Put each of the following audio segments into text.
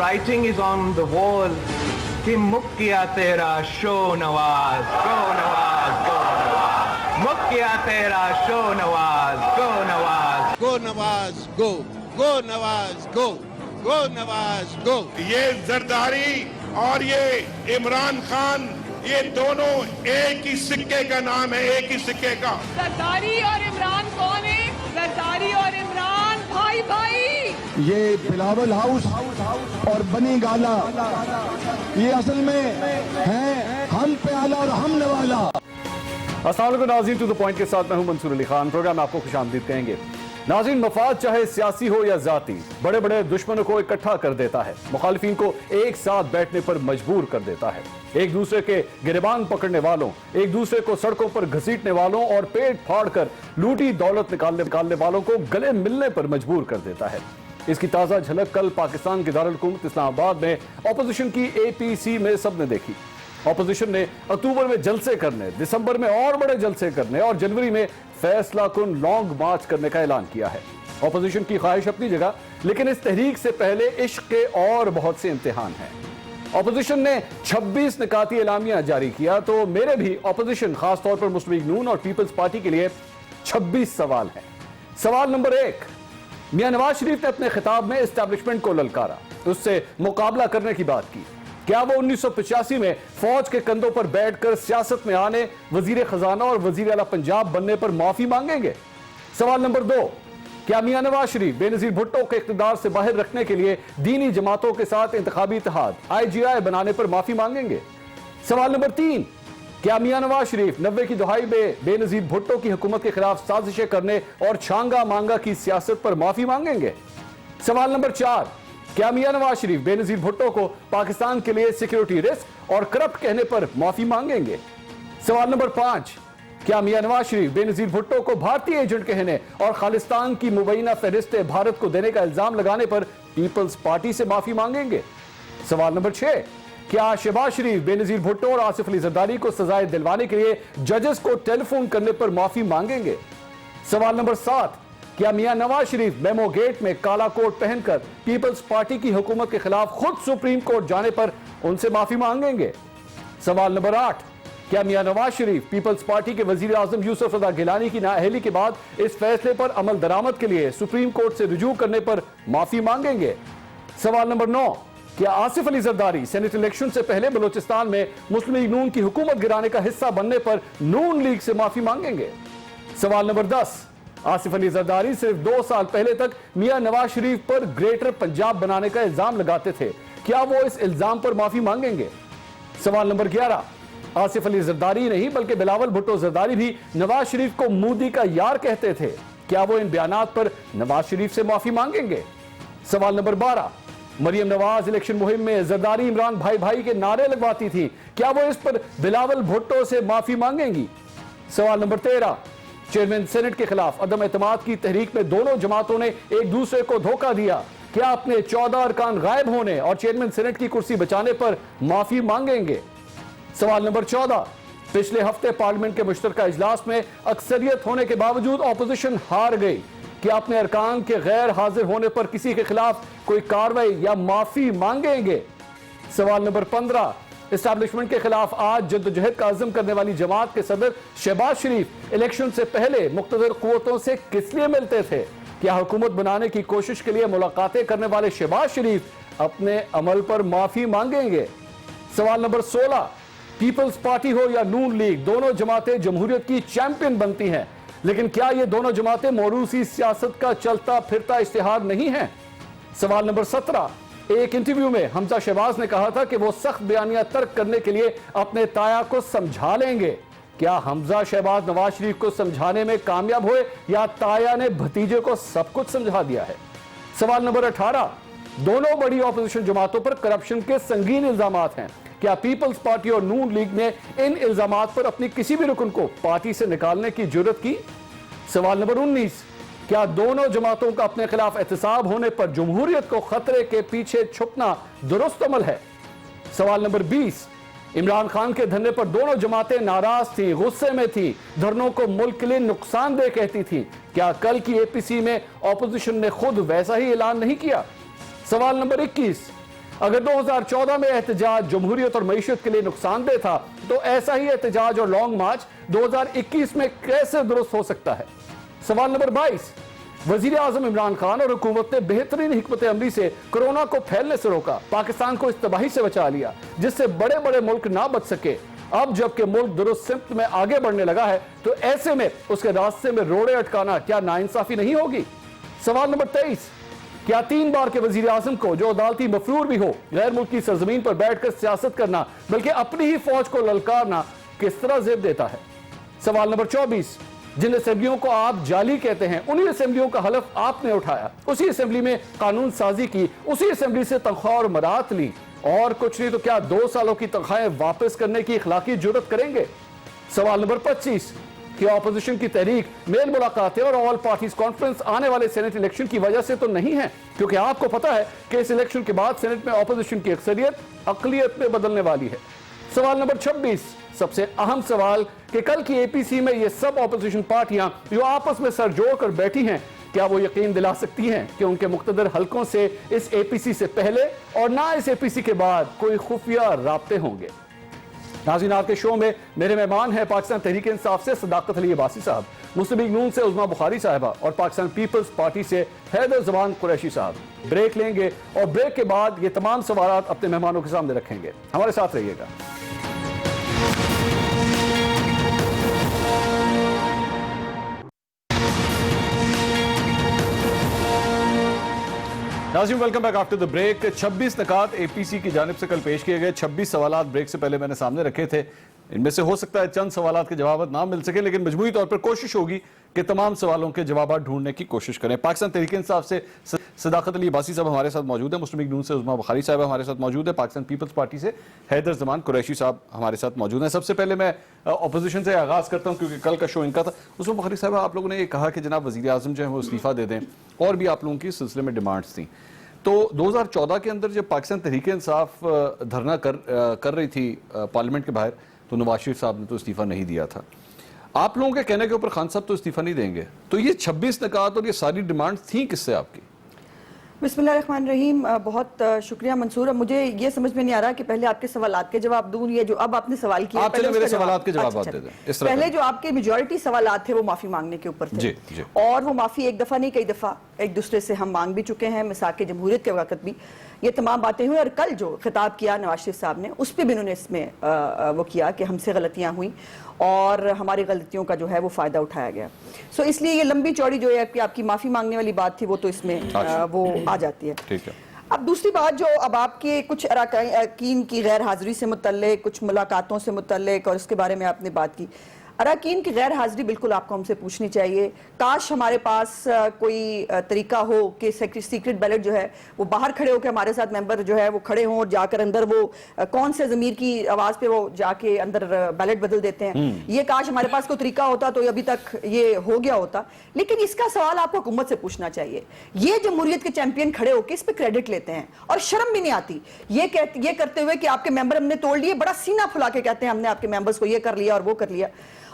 writing is on the wall کہ مک گیا تیرا شو نواز گو نواز گو نواز مک گیا تیرا شو نواز گو نواز گو نواز گو گو نواز گو گو نواز گو. یہ زرداری اور یہ عمران خان یہ دونوں ایک ہی سکے کا نام ہے, ایک ہی سکے کا. زرداری اور عمران کون ہے؟ زرداری اور عمران بھائی بھائی. یہ بلاول ہاؤس اور بنی گالا یہ اصل میں ہیں ہم پیالہ اور ہم نوالا. السلام علیکم ناظرین, ٹو دا پوائنٹ کے ساتھ میں ہوں منصور علی خان. پروگرام آپ کو خوش آمدید کہیں گے. ناظرین, مفاد چاہے سیاسی ہو یا ذاتی بڑے بڑے دشمنوں کو اکٹھا کر دیتا ہے, مخالفین کو ایک ساتھ بیٹھنے پر مجبور کر دیتا ہے. ایک دوسرے کے گریبان پکڑنے والوں, ایک دوسرے کو سڑکوں پر گھسیٹنے والوں اور پیٹ پھاڑ کر لوٹی دولت نکالنے والوں کو گلے ملنے پر مجبور کر دیتا ہے. اس کی تازہ جھلک کل پاکستان کے دارالحکومت اسلام آباد میں اپوزیشن کی اے پی سی میں سب نے دیکھی. اپوزیشن نے اکتوبر میں جلسے کرنے, دسمبر میں اور بڑے جلسے کرنے اور جنوری میں فیصلہ کن لانگ مارچ کرنے کا اعلان کیا ہے. اپوزیشن کی خواہش اپنی جگہ, لیکن اس تحریک سے پہلے عشق کے اور بہت سے امتحان ہیں. اپوزیشن نے 26 نکاتی اعلامیہ جاری کیا تو میرے بھی اپوزیشن خاص طور پر مسلم لیگ نون اور پیپلز پارٹی کے لیے 26 سوال ہیں. سوال نمبر 1, میاں نواز شریف نے اپنے خطاب میں اسٹیبلشمنٹ کو للکارا, اس سے مقابلہ کرنے کی بات کی. کیا وہ 1985 میں فوج کے کندھوں پر بیٹھ کر سیاست میں آنے, وزیر خزانہ اور وزیر اعلیٰ پنجاب بننے پر معافی مانگیں گے؟ سوال نمبر 2, کیا میاں نواز شریف بے نظیر بھٹو کے اقتدار سے باہر رکھنے کے لیے دینی جماعتوں کے ساتھ انتخابی اتحاد IGI بنانے پر معافی مانگیں گے؟ سوال نمبر 3, کیا میاں نواز شریف 90 کی دہائی میں بے نظیر بھٹو کی حکومت کے خلاف سازشیں کرنے اور چھانگا مانگا کی سیاست پر معافی مانگیں گے؟ سوال نمبر 4, کیا میاں نواز شریف بے نظیر بھٹو کو پاکستان کے لیے سیکیورٹی رسک اور کرپٹ کہنے پر معافی مانگیں گے؟ سوال نمبر 5, کیا میاں نواز شریف بے نظیر بھٹو کو بھارتی ایجنٹ کہنے اور خالصتان کی مبینہ فہرست بھارت کو دینے کا الزام لگانے پر پیپلز پارٹی سے معافی مانگیں گے؟ سوال نمبر 6, کیا شہباز شریف بے نظیر بھٹو اور آصف علی زرداری کو سزائے دلوانے کے لیے ججز کو ٹیلی فون کرنے پر معافی مانگیں گے؟ سوال نمبر 7, کیا میاں نواز شریف میمو گیٹ میں کالا کوٹ پہن کر پیپلز پارٹی کی حکومت کے خلاف خود سپریم کورٹ جانے پر ان سے معافی مانگیں گے؟ سوال نمبر 8, کیا میاں نواز شریف پیپلز پارٹی کے وزیر اعظم یوسف رضا گیلانی کی نااہلی کے بعد اس فیصلے پر عمل درآمد کے لیے سپریم کورٹ سے رجوع کرنے پر معافی مانگیں گے؟ سوال نمبر 9, کیا آصف علی زرداری سینٹ الیکشن سے پہلے بلوچستان میں مسلم لیگ نون کی حکومت گرانے کا حصہ بننے پر نون لیگ سے معافی مانگیں گے؟ سوال نمبر 10, آصف علی زرداری صرف 2 سال پہلے تک میاں نواز شریف پر گریٹر پنجاب بنانے کا الزام لگاتے تھے, کیا وہ اس الزام پر معافی مانگیں گے؟ سوال نمبر 11, آصف علی زرداری نہیں بلکہ بلاول بھٹو زرداری بھی نواز شریف کو مودی کا یار کہتے تھے, کیا وہ ان بیانات پر نواز شریف سے معافی مانگیں گے؟ سوال نمبر 12, مریم نواز الیکشن مہم میں زرداری عمران بھائی بھائی کے نعرے لگواتی تھی, کیا وہ اس پر بلاول بھٹو سے معافی مانگیں گی؟ سوال نمبر 13, چیئرمین سینٹ کے خلاف عدم اعتماد کی تحریک میں دونوں جماعتوں نے ایک دوسرے کو دھوکہ دیا, کیا اپنے 14 ارکان غائب ہونے اور چیئرمین سینٹ کی کرسی بچانے پر معافی مانگیں گے؟ سوال نمبر 14, پچھلے ہفتے پارلیمنٹ کے مشترکہ اجلاس میں اکثریت ہونے کے باوجود اپوزیشن ہار گئی, کیا اپنے ارکان کے غیر حاضر ہونے پر کسی کے خلاف کوئی کارروائی یا معافی مانگیں گے؟ سوال نمبر 15, اسٹیبلشمنٹ کے خلاف آج جدوجہد کا عزم کرنے والی جماعت کے صدر شہباز شریف الیکشن سے پہلے مقتدر قوتوں سے کس لیے ملتے تھے؟ کیا حکومت بنانے کی کوشش کے لیے ملاقاتیں کرنے والے شہباز شریف اپنے عمل پر معافی مانگیں گے؟ سوال نمبر 16, پیپلز پارٹی ہو یا نون لیگ دونوں جماعتیں جمہوریت کی چیمپئن بنتی ہیں, لیکن کیا یہ دونوں جماعتیں موروثی سیاست کا چلتا پھرتا اشتہار نہیں ہیں؟ سوال نمبر 17, ایک انٹرویو میں حمزہ شہباز نے کہا تھا کہ وہ سخت بیانیہ ترک کرنے کے لیے اپنے تایا کو سمجھا لیں گے, کیا حمزہ شہباز نواز شریف کو سمجھانے میں کامیاب ہوئے یا تایا نے بھتیجے کو سب کچھ سمجھا دیا ہے؟ سوال نمبر 18, دونوں بڑی اپوزیشن جماعتوں پر کرپشن کے سنگین الزامات ہیں, کیا پیپلز پارٹی اور نون لیگ نے ان الزامات پر اپنی کسی بھی رکن کو پارٹی سے نکالنے کی جرات کی؟ سوال نمبر 19, کیا دونوں جماعتوں کا اپنے خلاف احتساب ہونے پر جمہوریت کو خطرے کے پیچھے چھپنا درست عمل ہے؟ سوال نمبر 20, عمران خان کے دھرنے پر دونوں جماعتیں ناراض تھیں, غصے میں تھیں, دھرنوں کو ملک کے لیے نقصان دہ کہتی تھیں, کیا کل کی اے پی سی میں اپوزیشن نے خود ویسا ہی اعلان نہیں کیا؟ سوال نمبر 21, اگر 2014 میں احتجاج جمہوریت اور معیشت کے لیے نقصان دہ تھا تو ایسا ہی احتجاج اور لانگ مارچ 2021 میں کیسے درست ہو سکتا ہے؟ سوال نمبر 22، وزیر اعظم عمران خان اور حکومت نے بہترین حکمت عملی سے کورونا کو پھیلنے سے روکا، پاکستان کو اس تباہی سے بچا لیا جس سے بڑے بڑے ملک نہ بچ سکے۔ اب جب کہ ملک درست سمت میں آگے بڑھنے لگا ہے تو ایسے میں اس کے راستے میں روڑے اٹکانا کیا ناانصافی نہیں ہوگی؟ سوال نمبر 23، کیا 3 بار کے وزیر اعظم کو جو عدالتی مفرور بھی ہو غیر ملکی سرزمین پر بیٹھ کر سیاست کرنا بلکہ اپنی ہی فوج کو للکارنا کس طرح زیب دیتا ہے؟ سوال نمبر 24، جن اسمبلیوں کو آپ جعلی کہتے ہیں انہی اسمبلیوں کا حلف آپ نے اٹھایا، اسی اسمبلی میں قانون سازی کی، اسی اسمبلی سے تنخواہ اور مرات لی، اور کچھ نہیں تو کیا 2 سالوں کی تنخواہیں واپس کرنے کی اخلاقی جرت کریں گے؟ سوال نمبر 25، کہ اپوزیشن کی تحریک میل ملاقاتیں اور آل پارٹیز کانفرنس آنے والے سینٹ الیکشن کی وجہ سے تو نہیں ہے، کیونکہ آپ کو پتا ہے کہ اس الیکشن کے بعد سینٹ میں اپوزیشن کی اکثریت اقلیت میں بدلنے والی ہے۔ سوال نمبر 26، سب سے اہم سوال کہ کل کی اے پی سی میں یہ سب اپوزیشن پارٹیاں جو آپس میں سر جوڑ کر بیٹھی ہیں، کیا وہ یقین دلا سکتی ہیں کہ ان کے مقتدر حلقوں سے اس اے پی سی سے پہلے اور نہ اس اے پی سی کے بعد کوئی خفیہ رابطے ہوں گے؟ ناظرین، آپ کے شو میں میرے مہمان ہیں پاکستان تحریک انصاف سے صداقت علی عباسی صاحب، مسلم لیگ نون سے عظمیٰ بخاری صاحبہ اور پاکستان پیپلز پارٹی سے حیدر زمان قریشی صاحب۔ بریک لیں گے اور بریک کے بعد یہ تمام سوالات اپنے مہمانوں کے سامنے رکھیں گے، ہمارے ساتھ رہیے گا۔ ناظرین، welcome back after the break. 26 نکات اے پی سی کی جانب سے کل پیش کیے گئے، 26 سوالات بریک سے پہلے میں نے سامنے رکھے تھے، ان میں سے ہو سکتا ہے چند سوالات کے جوابات نہ مل سکے، لیکن مجموعی طور پر کوشش ہوگی کہ تمام سوالوں کے جوابات ڈھونڈنے کی کوشش کریں۔ پاکستان تحریک انصاف سے صداقت علی عباسی صاحب ہمارے ساتھ موجود ہیں، مسلم لیگ نون سے عظمیٰ بخاری صاحب ہمارے ساتھ موجود ہے، پاکستان پیپلز پارٹی سے حیدر زمان قریشی صاحب ہمارے ساتھ موجود ہیں۔ سب سے پہلے میں اپوزیشن سے آغاز کرتا ہوں کیونکہ کل کا شو ان کا تھا۔ عظمیٰ بخاری صاحب، آپ لوگوں نے یہ کہا کہ جناب وزیر اعظم جو ہیں وہ استعفیٰ دے دیں، اور بھی آپ لوگوں کی اس سلسلے میں ڈیمانڈز تھیں، تو 2014 کے اندر جب پاکستان تحریک انصاف دھرنا کر رہی تھی پارلیمنٹ کے باہر تو نواز شریف صاحب نے تو استعفیٰ نہیں دیا تھا۔ آپ لوگوں کے کہنے کے اوپر خان صاحب تو استعفیٰ نہیں دیں گے، تو یہ 26 نکات اور یہ ساری ڈیمانڈ تھیں کس سے آپ کی؟ بسم اللہ الرحمن الرحیم، بہت شکریہ منصور۔ مجھے یہ سمجھ میں نہیں آ رہا کہ پہلے آپ کے سوالات کے جواب دوں، یہ جو اب آپ نے سوال کیا آپ چلے میرے سوالات کے جوابات دے دیں۔ پہلے جو آپ کے میجورٹی سوالات تھے وہ معافی مانگنے کے اوپر تھے، اور وہ معافی ایک دفعہ نہیں کئی دفعہ ایک دوسرے سے ہم مانگ بھی چکے ہیں، مساق جمہوریت کے وقت بھی یہ تمام باتیں ہوئی، اور کل جو خطاب کیا نواز شریف صاحب نے اس پہ بھی انہوں نے اس میں وہ کیا کہ ہم سے غلطیاں ہوئیں اور ہماری غلطیوں کا جو ہے وہ فائدہ اٹھایا گیا۔ سو اس لیے یہ لمبی چوڑی جو ہے کہ آپ کی معافی مانگنے والی بات تھی وہ تو اس میں وہ آ جاتی ہے۔ اب دوسری بات جو اب آپ کے کچھ اراکین کی غیر حاضری سے متعلق، کچھ ملاقاتوں سے متعلق اور اس کے بارے میں آپ نے بات کی، اراکین کی غیر حاضری بالکل آپ کو ہم سے پوچھنی چاہیے۔ کاش ہمارے پاس کوئی طریقہ ہو کہ سیکرٹ بیلٹ جو ہے وہ باہر کھڑے ہو کے ہمارے ساتھ ممبر جو ہے وہ کھڑے ہوں اور جا کر اندر وہ کون سے ضمیر کی آواز پہ وہ جا کے اندر بیلٹ بدل دیتے ہیں، یہ کاش ہمارے پاس کوئی طریقہ ہوتا تو ابھی تک یہ ہو گیا ہوتا۔ لیکن اس کا سوال آپ کو حکومت سے پوچھنا چاہیے، یہ جمہوریت کے چیمپئن کھڑے ہو کے اس پہ کریڈٹ لیتے ہیں اور شرم بھی نہیں آتی یہ کرتے ہوئے کہ آپ کے ممبر ہم نے توڑ لیے، بڑا سینہ پھلا کے کہتے ہیں ہم نے آپ کے ممبرز کو یہ کر لیا اور وہ کر لیا۔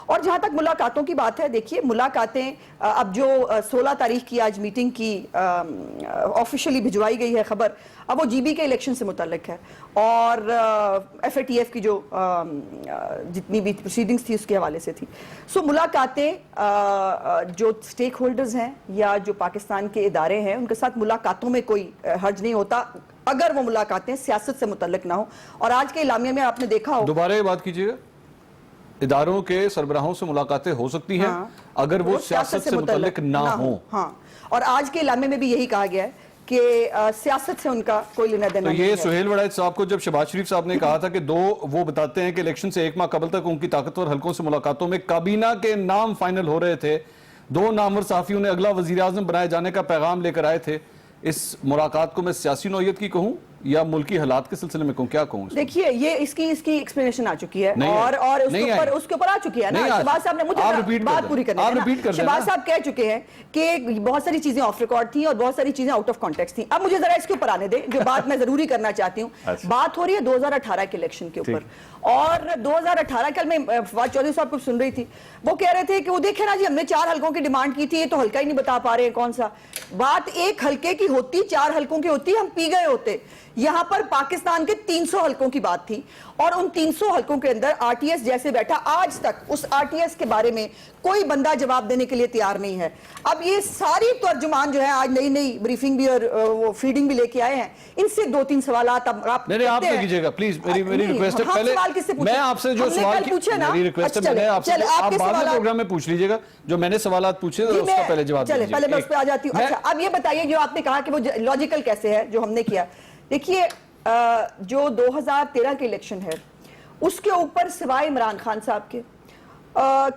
اور جہاں تک ملاقاتوں کی بات ہے، دیکھیے ملاقاتیں اب جو 16 تاریخ کی آج میٹنگ کی آفیشلی بھجوائی گئی ہے خبر، اب وہ جی بی کے الیکشن سے متعلق ہے اور ایف اے ٹی ایف کی جو جتنی بھی پروسیڈنگز تھی اس کے حوالے سے تھی۔ سو ملاقاتیں جو سٹیک ہولڈرز ہیں یا جو پاکستان کے ادارے ہیں ان کے ساتھ ملاقاتوں میں کوئی حرج نہیں ہوتا اگر وہ ملاقاتیں سیاست سے متعلق نہ ہوں۔ اور آج کے اعلامیہ میں آپ نے دیکھا ہو، دوبارہ یہ بات کیجیے گا، اداروں کے سربراہوں سے ملاقاتیں ہو سکتی ہیں اگر وہ سیاست سے متعلق نہ ہوں۔ ہاں، اور آج کے اعلامیہ میں بھی یہی کہا گیا ہے کہ سیاست سے ان کا کوئی لینا دینا نہیں ہے۔ تو یہ سہیل وڑائچ صاحب کو جب شہباز شریف صاحب نے کہا تھا کہ وہ بتاتے ہیں کہ الیکشن سے 1 ماہ قبل تک ان کی طاقتور حلقوں سے ملاقاتوں میں کابینہ کے نام فائنل ہو رہے تھے، 2 نامور صحافیوں نے اگلا وزیر اعظم بنائے جانے کا پیغام لے کر آئے تھے، اس ملاقات کو میں سیاسی نوعیت کی کہوں یا ملکی حالات کے سلسلے میں کہوں، کیا کہوں؟ دیکھیے یہ اس کی ایکسپلینیشن آ چکی ہے اور اس کے اوپر آ چکی ہے نا، شہباز صاحب نے مجھے بات پوری کرنی ہے۔ شہباز صاحب کہہ چکے ہیں کہ بہت ساری چیزیں آف ریکارڈ تھیں اور بہت ساری چیزیں آؤٹ آف کانٹیکسٹ تھیں۔ اب مجھے ذرا اس کے اوپر آنے دیں، جو بات میں ضروری کرنا چاہتی ہوں، بات ہو رہی ہے 2018 کے الیکشن کے اوپر، اور 2018 کل میں فواد چودھری صاحب کو سن رہی تھی، وہ کہہ رہے تھے کہ وہ دیکھیں نا جی ہم نے 4 حلقوں کی ڈیمانڈ کی تھی، یہ تو حلقہ ہی نہیں بتا پا رہے ہیں کون سا۔ بات 1 حلقے کی ہوتی، 4 حلقوں کی ہوتی، ہم پی گئے ہوتے۔ یہاں پر پاکستان کے 300 حلقوں کی بات تھی اور ان 300 حلقوں کے اندر آر ٹی ایس جیسے بیٹھا آج تک اس آر ٹی ایس کے بارے میں کوئی بندہ جواب دینے کے لیے تیار نہیں ہے. اب یہ ساری ترجمان جو ہے آج نئی نئی بریفنگ بھی اور وہ فیڈنگ بھی لے کے آئے ہیں, ان سے 2-3 سوالات آپ نہیں آپ نہ کیجئے گا پلیز, میری ریکویسٹ ہے پہلے میں آپ سے جو سوال میری ریکویسٹ ہے میں آپ سے آپ بعد میں پروگرام میں پوچھ لیجئے گا جو میں نے سوالات پوچھے اس کا پہلے جواب دیجئے. پہلے میں اس پہ آ جاتی ہوں. اچھا اب یہ بتائیے جو آپ نے کہا کہ وہ لاجیکل کیسے ہے جو ہم نے کیا. دیکھیے جو 2013 کے الیکشن ہے اس کے اوپر سوائے عمران خان صاحب کے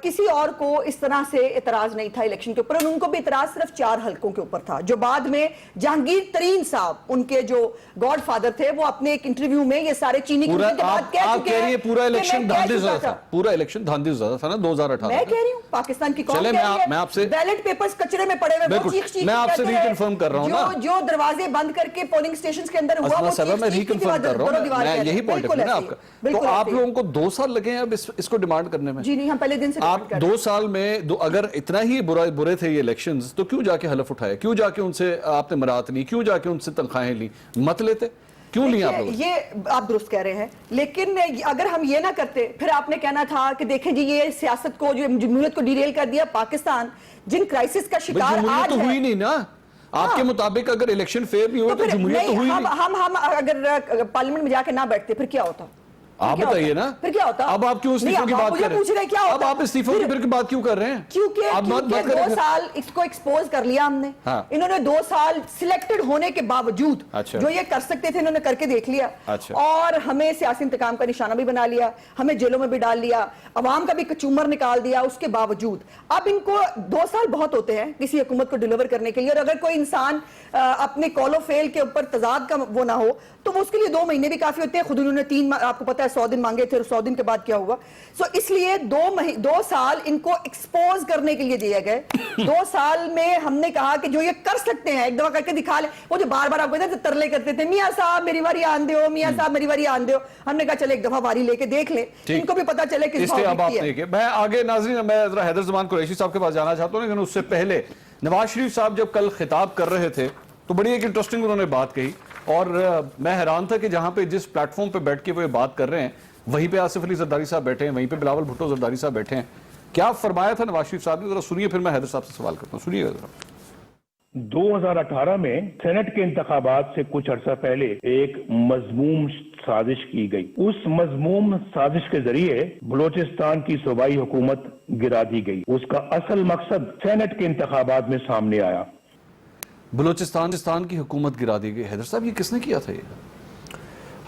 کسی اور کو اس طرح سے اعتراض نہیں تھا الیکشن کے اوپر. ان کو بھی اعتراض صرف 4 حلقوں کے اوپر تھا جو بعد میں جہانگیر ترین صاحب ان کے جو گاڈ فادر تھے وہ اپنے ایک انٹرویو میں یہ سارے چینی کے بعد کہہ چکے ہیں. پورا الیکشن دھاندلیزدہ تھا, پورا الیکشن دھاندلیزدہ تھا نا 2018 میں کہہ رہی ہوں پاکستان کی قوم میں آپ سے بیلٹ پیپرز کچرے میں پڑے ہوئے وہ چیخ چیخ میں آپ سے ریکنفرم کر رہا ہوں نا جو دروازے بند کر کے پولنگ سٹیشنز کے اندر ہوا وہ چیخ میں ریکنفرم کر رہا ہوں. میں یہی پوائنٹ ہے نا آپ کا. تو آپ لوگوں کو 2 سال لگے ہیں اب اس کو ڈیمانڈ کرنے میں. جی نہیں ہم پہلے دن سے آپ 2 سال میں اگر اتنا ہی برے تھے یہ الیکشنز تو کیوں جا کے حلف اٹھائے, کیوں جا کے ان سے آپ نے مرات لی, کیوں جا کے ان سے تنخواہیں لی, مت لیتے کیوں لیا آپ لوگ. یہ آپ درست کہہ رہے ہیں لیکن اگر ہم یہ نہ کرتے پھر آپ نے کہنا تھا کہ دیکھیں جی یہ سیاست کو جو جمہوریت کو ڈیریل کر دیا. پاکستان جن کرائسس کا شکار آج تو ہوئی نہیں نا آپ کے مطابق, اگر الیکشن فیئر نہیں ہوئے تو جمہوریت تو ہوئی نہیں. ہم اگر پارلیمنٹ میں جا کے نہ بیٹھتے پھر کیا ہوتا, آپ بتائیے نا پھر کیا ہوتا. اب آپ کیوں استعفوں کی بات کر رہے ہیں, اب آپ استعفوں کی بات کیوں کر رہے ہیں. کیونکہ 2 سال اس کو ایکسپوز کر لیا ہم نے. انہوں نے 2 سال سلیکٹڈ ہونے کے باوجود جو یہ کر سکتے تھے انہوں نے کر کے دیکھ لیا اور ہمیں سیاسی انتقام کا نشانہ بھی بنا لیا, ہمیں جیلوں میں بھی ڈال لیا, عوام کا بھی کچومر نکال دیا. اس کے باوجود اب ان کو 2 سال بہت ہوتے ہیں کسی حکومت کو ڈیلیور کرنے کے لیے. اور اگر کوئی انسان اپنے کال و فیل کے اوپر تضاد کا وہ نہ ہو تو وہ اس کے لیے 2 مہینے بھی کافی ہوتے ہیں. خود انہوں نے 3 آپ کو پتا ہے 100 دن مانگے تھے اور 100 دن کے بعد کیا ہوا. سو اس لیے 2 سال ان کو ایکسپوز کرنے کے لیے دیے گئے. 2 سال میں ہم نے کہا کہ جو یہ کر سکتے ہیں ایک دفعہ کر کے دکھا لیں. وہ جو بار بار آپ کہتے ہیں ترلے کرتے تھے میاں صاحب میری باری آن دیو, میاں صاحب میری باری آن دیو. ہم نے کہا چلے ایک دفعہ باری لے کے دیکھ لیں ان کو بھی پتا چلے کس بات کی ہے. میں آگے ناظرین میں ذرا حیدر زمان قریشی صاحب کے پاس جانا چاہتا ہوں لیکن اس سے پہلے نواز شریف صاحب جب کل خطاب کر رہے تھے تو بڑی ایک انٹرسٹنگ انہوں نے بات کہی اور میں حیران تھا کہ جہاں پہ جس پلیٹ فارم پہ بیٹھ کے وہ یہ بات کر رہے ہیں وہیں پہ آصف علی زرداری صاحب بیٹھے ہیں, وہیں پہ بلاول بھٹو زرداری صاحب بیٹھے ہیں. کیا فرمایا تھا نواز شریف صاحب نے, ذرا سنیے پھر میں حیدر صاحب سے سوال کرتا ہوں. سنیے گا ذرا. 2018 میں سینٹ کے انتخابات سے کچھ عرصہ پہلے ایک مذموم سازش کی گئی. اس مذموم سازش کے ذریعے بلوچستان کی صوبائی حکومت گرا دی گئی. اس کا اصل مقصد سینٹ کے انتخابات میں سامنے آیا. بلوچستان کی حکومت گرا دی گئی. حیدر صاحب یہ کس نے کیا تھا؟ یہ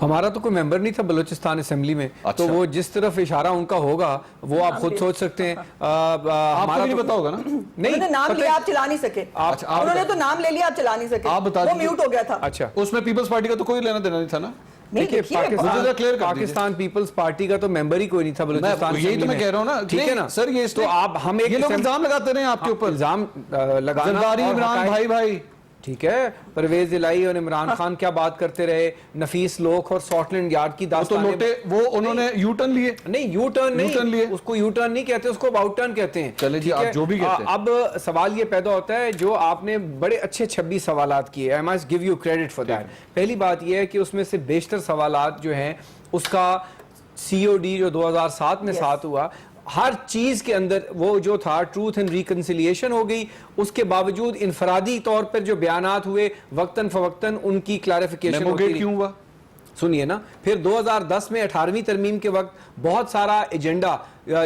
ہمارا تو کوئی ممبر نہیں تھا بلوچستان اسمبلی میں. تو وہ جس طرف اشارہ ان کا ہوگا وہ آپ خود سوچ سکتے ہیں. آپ کو نہیں پتا ہوگا نا. نہیں نام لیا آپ چلا نہیں سکے. انہوں نے تو نام لے لیا آپ چلا نہیں سکے. وہ میوٹ ہو گیا تھا. اچھا اس میں پیپلز پارٹی کا تو کوئی لینا دینا نہیں تھا نا. پاکستان پیپلز پارٹی کا تو ممبر ہی کوئی نہیں تھا بلوچستان. یہی تو میں کہہ رہا ہوں نا. ٹھیک ہے نا سر یہ تو آپ ہم یہ لوگ الزام لگاتے رہے ہیں آپ کے اوپر. الزام لگانا زرداری عمران بھائی ٹھیک ہے. پرویز الہی اور عمران خان کیا بات کرتے رہے, نفیس لوک اور سکاٹ لینڈ یارڈ کی داستانیں. وہ انہوں نے یو ٹرن لیے. نہیں یو ٹرن نہیں, اس کو یو ٹرن نہیں کہتے, اس کو اباؤٹ ٹرن کہتے ہیں. چلے جی آپ جو بھی کہتے ہیں. اب سوال یہ پیدا ہوتا ہے جو آپ نے بڑے اچھے 26 سوالات کیے. I must give you credit for that. پہلی بات یہ ہے کہ اس میں سے بیشتر سوالات جو ہیں اس کا COD جو 2007 میں ساتھ ہوا ہر چیز کے اندر وہ جو تھا ٹروتھ اینڈ ریکنسیلیشن ہو گئی. اس کے باوجود انفرادی طور پر جو بیانات ہوئے وقتاً فوقتاً ان کی کلیریفیکیشن ہوتی رہی. کیوں ہوا سنیے نا. پھر 2010 میں 18ویں ترمیم کے وقت بہت سارا ایجنڈا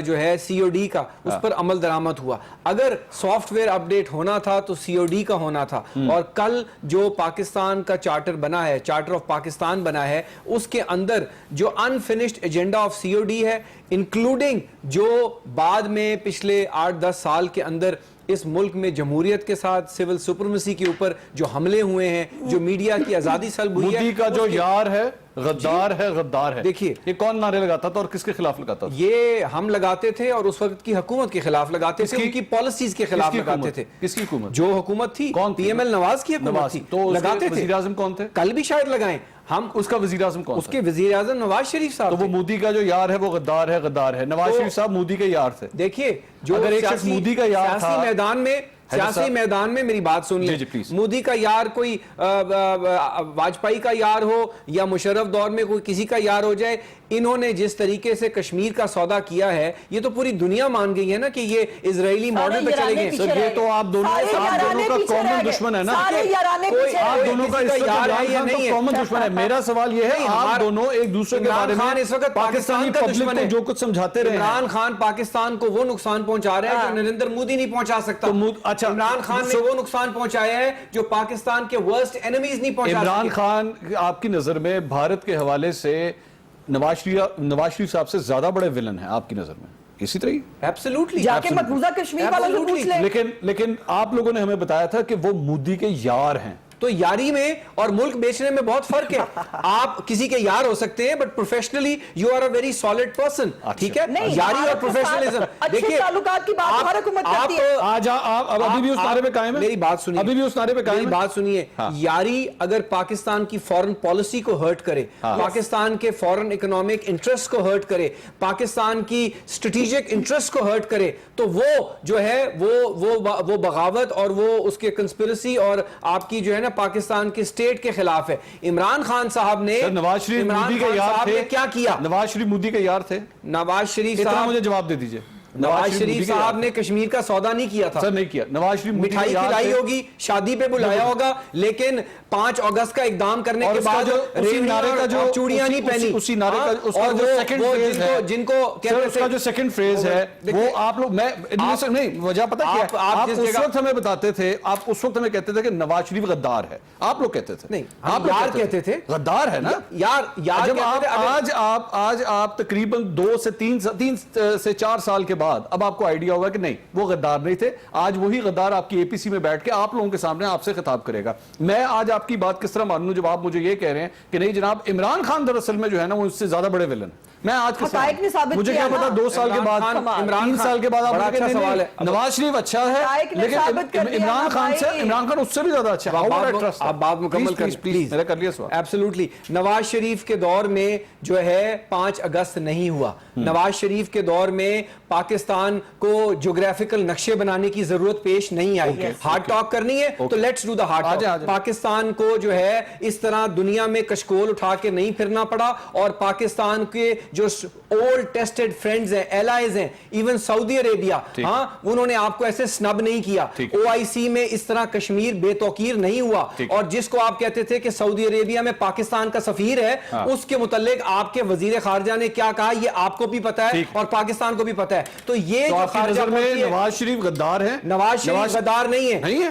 جو ہے COD کا اس پر عمل درآمد ہوا. اگر سافٹ ویئر اپڈیٹ ہونا تھا تو COD کا ہونا تھا. اور کل جو پاکستان کا چارٹر بنا ہے, چارٹر آف پاکستان بنا ہے, اس کے اندر جو انفنشڈ ایجنڈا آف COD ہے انکلوڈنگ جو بعد میں پچھلے 8-10 سال کے اندر اس ملک میں جمہوریت کے ساتھ سول سپرمیسی کے اوپر جو حملے ہوئے ہیں, جو میڈیا کی آزادی سلب ہوئی ہے. مودی کا جو یار ہے غدار ہے, غدار ہے. دیکھیے یہ کون نعرے لگاتا تھا اور کس کے خلاف لگاتا تھا؟ یہ ہم لگاتے تھے اور اس وقت کی حکومت کے خلاف لگاتے تھے, ان کی پالیسیز کے خلاف لگاتے تھے. کس کی حکومت؟ جو حکومت تھی PML نواز کی حکومت تھی. تو لگاتے تھے. وزیر اعظم کون تھے؟ کل بھی شاید لگائیں ہم. اس کا وزیر اعظم کون؟ اس کے وزیر اعظم نواز شریف صاحب. تو وہ مودی کا جو یار ہے وہ غدار ہے, غدار ہے. نواز شریف صاحب مودی کے یار تھے. دیکھیے جو اگر ایک شخص مودی کا یار تھا, سیاسی میدان میں سیاسی میدان میں میری بات سن لیں, مودی کا یار کوئی واجپئی کا یار ہو یا مشرف دور میں کوئی کسی کا یار ہو جائے, انہوں نے جس طریقے سے کشمیر کا سودا کیا ہے یہ تو پوری دنیا مان گئی ہے نا کہ یہ اسرائیلی ماڈل پہ چلے گئے. سر یہ تو آپ دونوں کا کامن دشمن ہے نا, آپ دونوں کا کامن دشمن ہے. میرا سوال یہ ہے آپ دونوں ایک دوسرے کے بارے میں اس وقت پاکستانی پبلک کو جو کچھ سمجھاتے رہے ہیں. عمران خان پاکستان کو وہ نقصان پہنچا رہا ہے جو نریندر مودی نہیں پہنچا سکتا. اچھا عمران خان نے وہ نقصان پہنچایا ہے جو پاکستان کے ورسٹ اینیمیز نہیں پہنچا سکتے. عمران خان آپ کی نظر میں بھارت کے حوالے سے نواز شریف صاحب سے زیادہ بڑے ولن ہیں آپ کی نظر میں اسی طرح؟ ایبسلیوٹلی. جا کے مقبوضہ کشمیر والوں سے پوچھ لیں. لیکن آپ لوگوں نے ہمیں بتایا تھا کہ وہ مودی کے یار ہیں. تو یاری میں اور ملک بیچنے میں بہت فرق ہے. آپ کسی کے یار ہو سکتے ہیں but professionally you are a very solid person. ٹھیک ہے, یاری اور پروفیشنلزم. دیکھیے تعلقات کی بات ہر حکومت کرتی ہے. آج آپ ابھی بھی اس نعرے پہ قائم ہیں. میری بات سنیے, ابھی بھی اس نعرے پہ قائم ہیں. میری بات سنیے. یاری اگر پاکستان کی فورن پالیسی کو ہرٹ کرے, پاکستان کے فورن اکنامک انٹرسٹ کو ہرٹ کرے, پاکستان کی اسٹریٹجک انٹرسٹ کو ہرٹ کرے, تو وہ جو ہے وہ بغاوت اور وہ اس کے کنسپیرسی اور آپ کی جو ہے نا پاکستان کے اسٹیٹ کے خلاف ہے. عمران خان صاحب نے نواز شریف مودی کے یار تھے, کیا کیا؟ نواز شریف مودی کے یار تھے. نواز شریف صاحب, مجھے جواب دے دیجئے. نواز شریف صاحب نے کشمیر کا سودا نہیں کیا تھا. سر نہیں کیا. نواز شریف مٹھائی کھلائی ہوگی, شادی پہ بلایا ہوگا, لیکن 5 اگست کا اقدام کرنے کے بعد چوڑیاں نہیں پہنی. اسی نعرے کا اس کا جو سیکنڈ فریز ہے, جن کو اس کا جو سیکنڈ فریز ہے وہ آپ لوگ, میں نہیں وجہ پتہ کیا ہے, آپ اس وقت ہمیں بتاتے تھے, آپ اس وقت ہمیں کہتے تھے کہ نواز شریف غدار ہے. آپ لوگ کہتے تھے. نہیں, آپ یار کہتے تھے. غدار ہے نا یار. جب آج آپ تقریباً 2 سے 3 سے 4 سال کے بعد اب آپ کو آئیڈیا ہوگا کہ نہیں وہ غدار نہیں تھے. آج وہی غدار آپ کی اے پی سی میں بیٹھ کے آپ لوگوں کے سامنے آپ سے خطاب کرے گا. میں آج آپ کی بات کس طرح مانوں جب آپ مجھے یہ کہہ رہے ہیں کہ نہیں جناب عمران خان دراصل میں جو ہے نا وہ اس سے زیادہ بڑے ولن. میں آج مجھے کیا پتا 2 سال کے بعد 3 سال کے بعد آپ کہتے ہیں نواز شریف اچھا ہے لیکن عمران خان اس سے بھی زیادہ اچھا ہے. آپ بات مکمل کریں پلیز. میرا کر لیا سوال. ایبسلیوٹلی. نواز شریف کے دور میں جو ہے 5 اگست نہیں ہوا. نواز شریف کے دور میں پاکستان کو جغرافیکل نقشے بنانے کی ضرورت پیش نہیں آئی. ہارڈ ٹاک کرنی ہے تو let's do the hard talk. Pakistan کو جو ہے اس طرح دنیا میں کشکول اٹھا کے نہیں پھرنا پڑا, اور پاکستان کے جو اولڈ ٹیسٹڈ فرینڈز ہیں, ایلائز ہیں, ایون سعودی عربیہ, ہاں انہوں نے آپ کو ایسے سنب نہیں کیا. OIC میں اس طرح کشمیر بے توقیر نہیں ہوا. اور جس کو آپ کہتے تھے کہ سعودی عربیہ میں پاکستان کا سفیر ہے, اس کے متعلق آپ کے وزیر خارجہ نے کیا کہا یہ آپ کو بھی پتا ہے اور پاکستان کو بھی پتا ہے. تو یہ جو خارجہ میں نواز شریف غدار ہے. نواز شریف غدار نہیں ہے.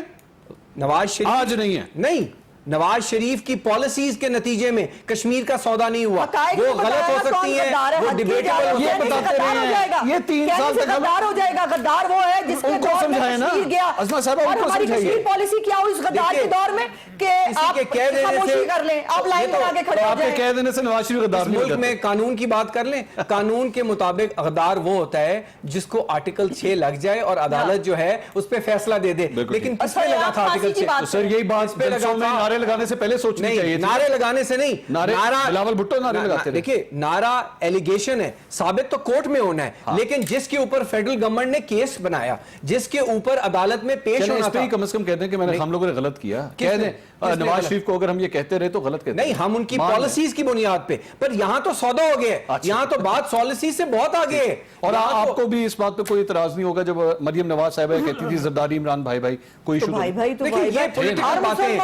نواز شریف آج نہیں ہے. نہیں, نواز شریف کی پالیسیز کے نتیجے میں کشمیر کا سودا نہیں ہوا. وہ غلط ہو سکتی ہیں, وہ ڈیبیٹیبل ہو سکتی ہیں. یہ 3 سال تک غدار ہو جائے گا. غدار وہ ہے جس کے دور میں کشمیر گیا, اور ہماری کشمیر پالیسی کیا ہوئی اس غدار کے دور میں کہ آپ خاموشی کر لیں, آپ لائن بنا کے کھڑے ہو جائیں. آپ کے کہہ دینے سے نواز شریف غدار نہیں ملک میں قانون کی بات کر لیں. قانون کے مطابق غدار وہ ہوتا ہے جس کو آرٹیکل 6 لگ جائے اور عدالت جو ہے اس پہ فیصلہ دے دے. لیکن کس پہ لگا تھا آرٹیکل 6؟ سر یہی بات جلسوں میں نعرے لگانے سے پہلے سوچنی چاہیے. نعرے لگانے سے نہیں, نعرہ بلاول بھٹو نعرے لگاتے ہیں. دیکھیں نعرہ ایلیگیشن ہے, ثابت تو کورٹ میں ہونا ہے, لیکن جس کے اوپر فیڈرل گورنمنٹ نے کیس بنایا, جس کے اوپر عدالت میں پیش ہونا تھا, کم از کم کہتے ہیں کہ ہم لوگوں نے غلط کیا. کہہ دیں نواز شریف کو اگر ہم یہ کہتے رہے تو غلط کہتے ہیں. نہیں, ہم ان کی پالیسیز کی بنیاد پہ, پر یہاں تو سودا ہو گیا. یہاں تو بات پالیسی سے بہت آگے ہے. اور آپ کو بھی اس بات پہ کوئی اعتراض نہیں ہوگا جب مریم نواز صاحبہ کہتی تھی زرداری عمران بھائی بھائی کوئی ایشو نہیں. دیکھیں یہ پولیٹیکل باتیں ہیں.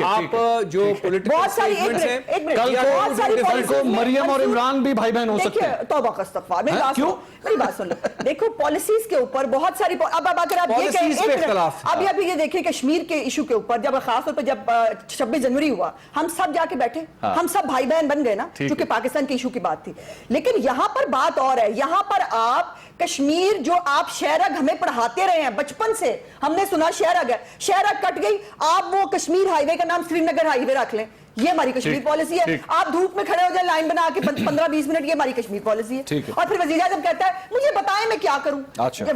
آپ جو پولیٹیکل مریم اور عمران بھی بھائی بہن ہو سکتے ہیں. توبہ استغفار. میری بات سن لیں. دیکھو پالیسیز کے اوپر بہت ساری, اب اگر آپ یہ کہیں ابھی یہ دیکھیں کشمیر کے ایشو کے اوپر, جب خاص طور پر جب 26 جنوری ہوا, ہم سب جا کے بیٹھے, ہم سب بھائی بہن بن گئے نا, کیونکہ پاکستان کے ایشو کی بات تھی. لیکن یہاں پر بات اور ہے. یہاں پر آپ کشمیر جو آپ شہرگ ہمیں پڑھاتے رہے ہیں بچپن سے, ہم نے سنا شہرگ ہے, شہرگ کٹ گئی, آپ وہ کشمیر ہائی وے کا نام سری نگر ہائی وے رکھ لیں. یہ ہماری کشمیر پالیسی ہے. آپ دھوپ میں کھڑے ہو جائیں لائن بنا کے 15-20 منٹ, یہ ہماری کشمیر پالیسی ہے. اور پھر وزیر اعظم کہتا ہے مجھے بتائیں میں کیا کروں.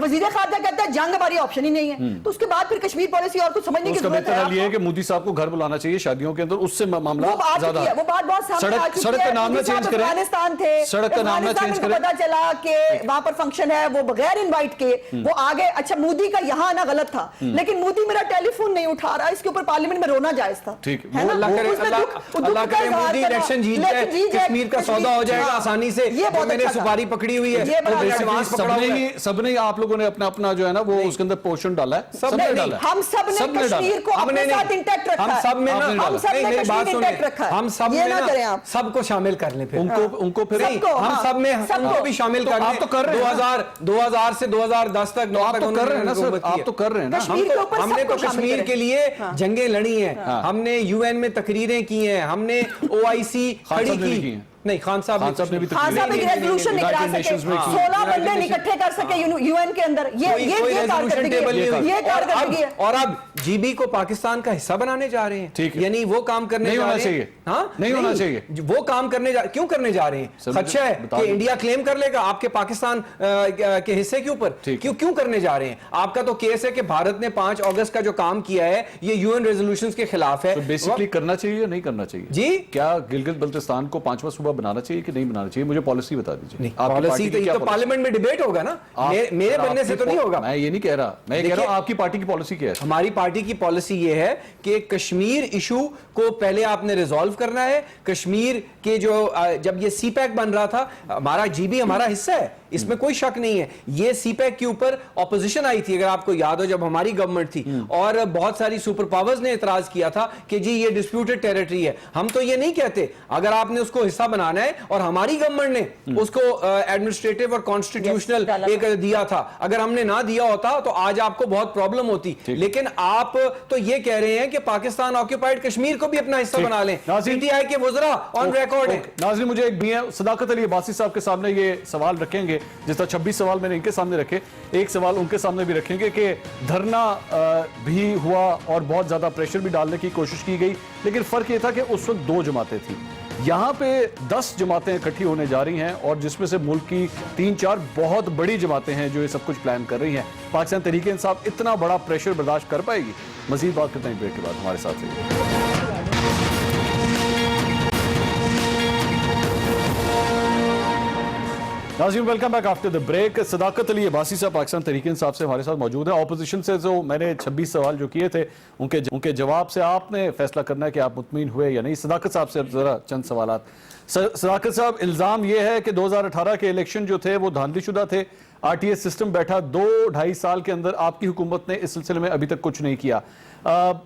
وزیر خارجہ کہتا ہے جنگ ہماری آپشن ہی نہیں ہے. تو اس کے بعد پھر کشمیر پالیسی اور کچھ سمجھنے کی ضرورت ہے. یہ ہے کہ مودی صاحب کو گھر بلانا چاہیے شادیوں کے اندر, اس سے معاملہ زیادہ ہے. وہ بات بہت سامنے آ چکی ہے. سڑک کا نام نہ چینج کریں, افغانستان تھے, سڑک کا نام نہ چینج کریں. پتا چلا کہ وہاں پر فنکشن ہے, وہ بغیر انوائٹ کے وہ آگے. اچھا مودی کا یہاں آنا غلط تھا, لیکن مودی میرا ٹیلی فون نہیں اٹھا رہا, اس کے اوپر پارلیمنٹ میں رونا جائز تھا. اللہ کرے مودی الیکشن جیت جائے, کشمیر کا سودا ہو جائے گا آسانی سے. میں نے سپاری پکڑی ہوئی ہے. سب نے آپ لوگوں نے اپنا اپنا جو ہے نا وہ اس کے اندر پورشن ڈالا ہے. سب نے ڈالا, ہم سب نے کشمیر کو اپنے ساتھ انٹیکٹ رکھا ہے. ہم سب نے کشمیر انٹیکٹ رکھا ہے. ہم سب یہ نہ کریں آپ, سب کو شامل کر لیں. ان کو پھر ہم سب میں ان کو بھی شامل کر لیں. آپ تو کر رہے ہیں 2000 سے 2010 تک. آپ تو کر رہے ہیں نا سر, آپ تو کر رہے ہیں نا. ہم نے تو کشمیر کے لیے جنگیں لڑی ہیں, ہم نے یو این میں تقریریں کی ہیں, ہم نے OIC کھڑی کی. نہیں, خان صاحب نے بھی خان صاحب ایک ریزولوشن نہیں کرا سکے, 16 بندے نہیں اکٹھے کر سکے یو این کے اندر. یہ کارکردگی ہے. اور اب جی بی کو پاکستان کا حصہ بنانے جا رہے ہیں, یعنی وہ کام کرنے جا رہے ہیں. نہیں ہونا چاہیے وہ کام کرنے کیوں کرنے جا رہے ہیں؟ خدشہ ہے کہ انڈیا کلیم کر لے گا آپ کے پاکستان کے حصے کے اوپر. کیوں کرنے جا رہے ہیں؟ آپ کا تو کیس ہے کہ بھارت نے 5 اگست کا جو کام کیا ہے یہ یو این ریزولوشنز کے خلاف ہے. بیسکلی کرنا چاہیے یا نہیں کرنا چاہیے؟ جی, کیا گلگت بلتستان کو 5واں صوبہ بنانا چاہیے کہ نہیں بنانا چاہیے؟ مجھے پالیسی بتا دیجیے. پالیسی تو پارلیمنٹ میں ڈیبیٹ ہوگا نا, میرے بننے سے تو نہیں ہوگا. میں یہ نہیں کہہ رہا, میں کہہ رہا ہوں آپ کی پارٹی کی پالیسی کیا ہے. ہماری پارٹی کی پالیسی یہ ہے کہ کشمیر ایشو کو پہلے آپ نے ریزالو کرنا ہے. کشمیر کے جو جب یہ سی پیک بن رہا تھا, ہمارا جی بی ہمارا حصہ ہے, اس میں کوئی شک نہیں ہے. یہ سی پیک کے اوپر اپوزیشن آئی تھی, اگر آپ کو یاد ہو, جب ہماری گورنمنٹ تھی, اور بہت ساری سپر پاورز نے اعتراض کیا تھا کہ جی یہ ڈسپیوٹڈ ٹیریٹری ہے. ہم تو یہ نہیں کہتے, اگر آپ نے اس کو حصہ بنانا ہے, اور ہماری گورنمنٹ نے اس کو ایڈمنسٹریٹو اور کانسٹیٹیوشنل ایک دیا تھا, اگر ہم نے نہ دیا ہوتا تو آج آپ کو بہت پرابلم ہوتی. لیکن آپ تو یہ کہہ رہے ہیں کہ پاکستان آکیوپائڈ کشمیر کو بھی اپنا حصہ بنا لیں. پی ٹی آئی کے وزراء آن ریکارڈ ہیں. ناظرین مجھے ایک بھی ہے, صداقت علی عباسی صاحب کے سامنے یہ سوال رکھیں گے, جس طرح 26 سوال میں نے ان کے سامنے رکھے, ایک سوال ان کے سامنے بھی رکھیں گے کہ دھرنا بھی ہوا اور بہت زیادہ پریشر بھی ڈالنے کی کوشش کی گئی, لیکن فرق یہ تھا کہ اس وقت 2 جماعتیں تھیں. یہاں پہ 10 جماعتیں اکٹھی ہونے جا رہی ہیں, اور جس میں سے ملک کی 3-4 بہت بڑی جماعتیں ہیں جو یہ سب کچھ پلان کر رہی ہیں. پاکستان تحریک انصاف اتنا بڑا پریشر برداشت کر پائے گی؟ مزید بات کرتے ہیں بریک کے بعد, ہمارے ساتھ رہیے. ناظرین welcome back after the break. صداقت علی عباسی صاحب پاکستان تحریک انصاف سے ہمارے ساتھ موجود ہیں. اپوزیشن سے جو میں نے 26 سوال جو کیے تھے ان کے جواب سے آپ نے فیصلہ کرنا ہے کہ آپ مطمئن ہوئے یا نہیں. صداقت صاحب سے ذرا چند سوالات. صداقت صاحب, الزام یہ ہے کہ 2018 کے الیکشن جو تھے وہ دھاندلی شدہ تھے, RTS سسٹم بیٹھا, 2-2.5 سال کے اندر آپ کی حکومت نے اس سلسلے میں ابھی تک کچھ نہیں کیا.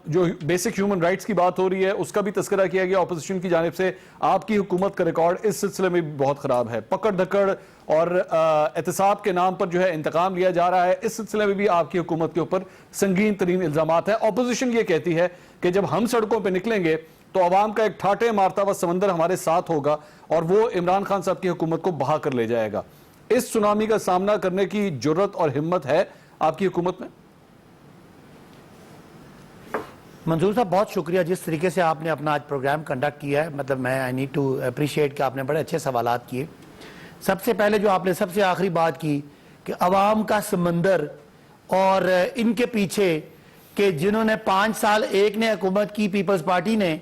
جو بیسک ہیومن رائٹس کی بات ہو رہی ہے اس کا بھی تذکرہ کیا گیا اپوزیشن کی جانب سے. آپ کی حکومت کا ریکارڈ اس سلسلے میں بھی بہت خراب ہے. پکڑ دھکڑ اور احتساب کے نام پر جو ہے انتقام لیا جا رہا ہے, اس سلسلے میں بھی آپ کی حکومت کے اوپر سنگین ترین الزامات ہیں. اپوزیشن یہ کہتی ہے کہ جب ہم سڑکوں پہ نکلیں گے تو عوام کا ایک ٹھاٹے مارتا ہوا سمندر ہمارے ساتھ ہوگا اور وہ عمران خان صاحب کی حکومت کو بہا کر لے جائے گا. اس سونامی کا سامنا کرنے کی جرت اور ہمت ہے آپ کی حکومت میں؟ منظور صاحب بہت شکریہ جس طریقے سے آپ نے اپنا آج پروگرام کنڈکٹ کیا ہے. مطلب میں آئی نیڈ ٹو اپریشیٹ کہ آپ نے بڑے اچھے سوالات کیے. سب سے پہلے جو آپ نے سب سے آخری بات کی کہ عوام کا سمندر اور ان کے پیچھے کہ جنہوں نے 5 سال ایک نے حکومت کی پیپلز پارٹی نے,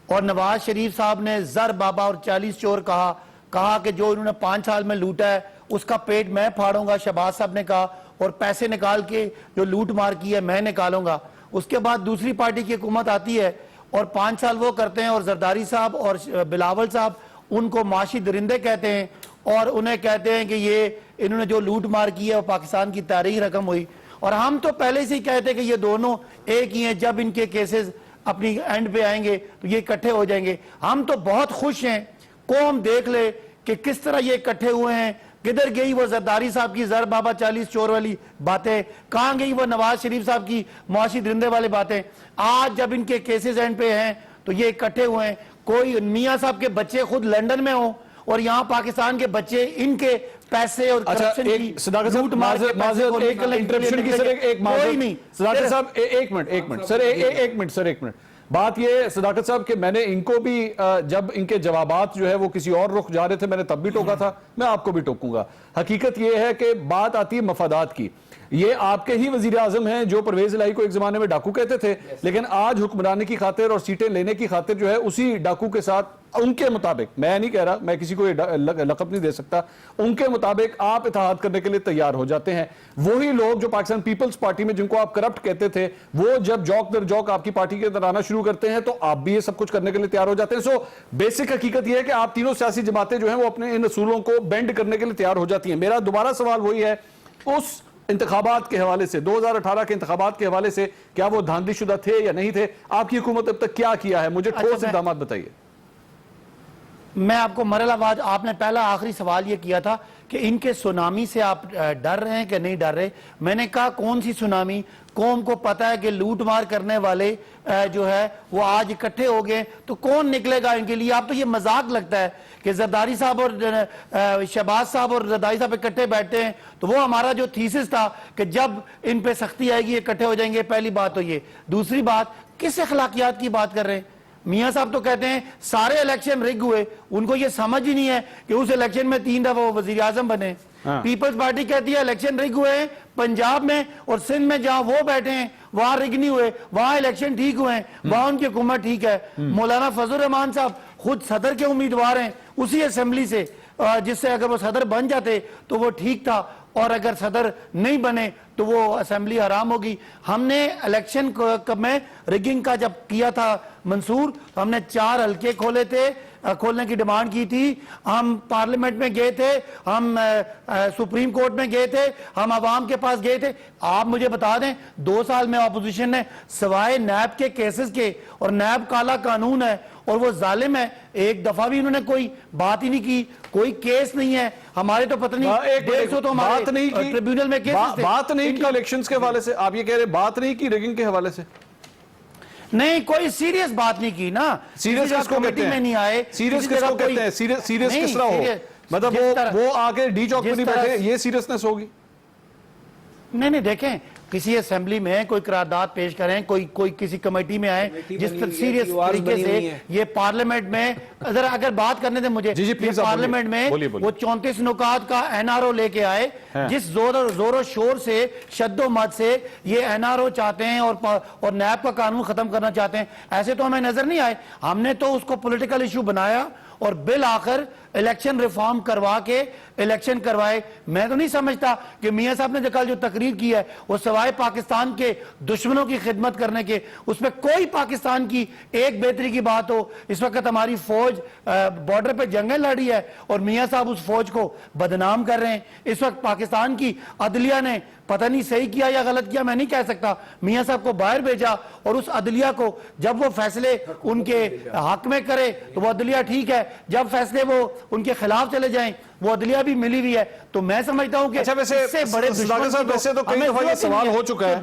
اور نواز شریف صاحب نے زر بابا اور 40 چور کہا کہ جو انہوں نے 5 سال میں لوٹا ہے اس کا پیٹ میں پھاڑوں گا, شہباز صاحب نے کہا, اور پیسے نکال کے جو لوٹ مار کی ہے میں نکالوں گا. اس کے بعد دوسری پارٹی کی حکومت آتی ہے اور 5 سال وہ کرتے ہیں, اور زرداری صاحب اور بلاول صاحب ان کو معاشی درندے کہتے ہیں, اور انہیں کہتے ہیں کہ یہ انہوں نے جو لوٹ مار کی ہے وہ پاکستان کی تاریخ رقم ہوئی. اور ہم تو پہلے سے ہی کہتے ہیں کہ یہ دونوں ایک ہی ہیں, جب ان کے کیسز اپنی اینڈ پہ آئیں گے تو یہ اکٹھے ہو جائیں گے. ہم تو بہت خوش ہیں, قوم دیکھ لے کہ کس طرح یہ اکٹھے ہوئے ہیں. کدھر گئی وہ زرداری صاحب کی زر بابا 40 چور والی باتیں, کہاں گئی وہ نواز شریف صاحب کی معاشی درندے والے باتیں. آج جب ان کے کیسز اینڈ پہ ہیں تو یہ اکٹھے ہوئے ہیں. کوئی میاں صاحب کے بچے خود لندن میں ہوں اور یہاں پاکستان کے بچے ان کے پیسے اور کرپشن کی لوٹ مار کے پیسے کو نکلنے کی کوئی نہیں. صداقت صاحب ایک منٹ سر, ایک منٹ بات یہ صداقت صاحب کہ میں نے ان کو بھی جب ان کے جوابات جو ہے وہ کسی اور رخ جا رہے تھے میں نے تب بھی ٹوکا تھا, میں آپ کو بھی ٹوکوں گا. حقیقت یہ ہے کہ بات آتی ہے مفادات کی. یہ آپ کے ہی وزیر اعظم ہیں جو پرویز الہی کو ایک زمانے میں ڈاکو کہتے تھے, لیکن آج حکمرانی کی خاطر اور سیٹیں لینے کی خاطر جو ہے اسی ڈاکو کے ساتھ ان کے مطابق, میں نہیں کہہ رہا, میں کسی کو لقب نہیں دے سکتا, ان کے مطابق آپ اتحاد کرنے کے لیے تیار ہو جاتے ہیں. وہی لوگ جو پاکستان پیپلز پارٹی میں جن کو آپ کرپٹ کہتے تھے, وہ جب جوک در جوک آپ کی پارٹی کے اندر آنا شروع کرتے ہیں تو آپ بھی یہ سب کچھ کرنے کے لیے تیار ہو جاتے ہیں. سو بیسک حقیقت یہ ہے کہ آپ تینوں سیاسی جماعتیں جو ہیں وہ اپنے ان اصولوں کو بینڈ کرنے کے لیے تیار ہو جاتی ہیں. میرا دوبارہ سوال وہی ہے, اس انتخابات کے حوالے سے 2018 کے انتخابات کے حوالے سے کیا وہ دھاندلی شدہ تھے یا نہیں تھے؟ آپ کی حکومت اب تک کیا کیا ہے؟ مجھے ٹھوس اقدامات بتائیے. میں آپ کو مرحلہ وار, آپ نے پہلا آخری سوال یہ کیا تھا کہ ان کے سونامی سے آپ ڈر رہے ہیں کہ نہیں ڈر رہے. میں نے کہا کون سی سونامی؟ قوم کو پتا ہے کہ لوٹ مار کرنے والے جو ہے وہ آج اکٹھے ہو گئے, تو کون نکلے گا ان کے لیے؟ آپ تو یہ مذاق لگتا ہے کہ زرداری صاحب اور شہباز صاحب اور زرداری صاحب اکٹھے بیٹھتے ہیں, تو وہ ہمارا جو تھیسس تھا کہ جب ان پہ سختی آئے گی اکٹھے ہو جائیں گے. پہلی بات تو یہ. دوسری بات, کس اخلاقیات کی بات کر رہے ہیں؟ میاں صاحب تو کہتے ہیں سارے الیکشن رگ ہوئے, ان کو یہ سمجھ ہی نہیں ہے کہ اس الیکشن میں 3 دفعہ وہ وزیر اعظم بنے. پیپلز پارٹی کہتی ہے الیکشن رگ ہوئے ہیں پنجاب میں اور سندھ میں, جہاں وہ بیٹھے ہیں وہاں رگ نہیں ہوئے, وہاں الیکشن ٹھیک ہوئے ہیں, وہاں ان کی حکومت ٹھیک ہے. مولانا فضل الرحمان صاحب خود صدر کے امیدوار ہیں اسی اسمبلی سے, جس سے اگر وہ صدر بن جاتے تو وہ ٹھیک تھا, اور اگر صدر نہیں بنے تو وہ اسمبلی حرام ہوگی. ہم نے الیکشن میں رگنگ کا جب کیا تھا منصور, تو ہم نے 4 حلقے کھولے تھے, کھولنے کی ڈیمانڈ کی تھی. ہم پارلیمنٹ میں گئے تھے, ہم سپریم کورٹ میں گئے تھے, ہم عوام کے پاس گئے تھے. آپ مجھے بتا دیں 2 سال میں اپوزیشن نے سوائے نیب کے کیسز کے, اور نیب کالا قانون ہے اور وہ ظالم ہے, ایک دفعہ بھی انہوں نے کوئی بات ہی نہیں کی, کوئی کیس نہیں ہے. ہمارے تو پتہ نہیں 150 تو ہمارے ٹریبیونل میں کیسز تھے. بات نہیں کی الیکشنز کے حوالے سے, آپ یہ کہہ رہے بات نہیں کی رگنگ کے حوالے سے؟ نہیں, کوئی سیریس بات نہیں کی نا. سیریس کس کو کہتے ہیں؟ نہیں آئے. سیریس کس کو کہتے ہیں؟ سیریس کس طرح ہو؟ مطلب وہ آگے ڈی چوک پہ نہیں بیٹھے, یہ سیریسنس ہوگی؟ نہیں نہیں, دیکھیں کسی اسمبلی میں کوئی قرارداد پیش کریں, کوئی کسی کمیٹی میں آئے, جس سیریس طریقے سے یہ پارلیمنٹ میں, اگر بات کرنے دیں مجھے, یہ پارلیمنٹ میں وہ 34 نکات کا NRO لے کے آئے, جس زور و شور سے, شد و مد سے یہ NRO چاہتے ہیں اور نیب کا قانون ختم کرنا چاہتے ہیں. ایسے تو ہمیں نظر نہیں آئے. ہم نے تو اس کو پولیٹیکل ایشو بنایا اور بالآخر الیکشن ریفارم کروا کے الیکشن کروائے. میں تو نہیں سمجھتا کہ میاں صاحب نے کل جو تقریر کی ہے وہ سوائے پاکستان کے دشمنوں کی خدمت کرنے کے, اس میں کوئی پاکستان کی ایک بہتری کی بات ہو. اس وقت ہماری فوج بارڈر پہ جنگیں لڑی ہے اور میاں صاحب اس فوج کو بدنام کر رہے ہیں. اس وقت پاکستان کی عدلیہ نے پتہ نہیں صحیح کیا یا غلط کیا, میں نہیں کہہ سکتا, میاں صاحب کو باہر بھیجا, اور اس عدلیہ کو جب وہ فیصلے ان کے حق میں کرے تو وہ عدلیہ ٹھیک ہے, جب فیصلے وہ ان کے خلاف چلے جائیں وہ عدلیہ بھی ملی ہوئی ہے. تو میں سمجھتا ہوں کہ اس سے بڑے دشمن صاحب ویسے تو کئی دفعہ یہ سوال ہو چکا ہے,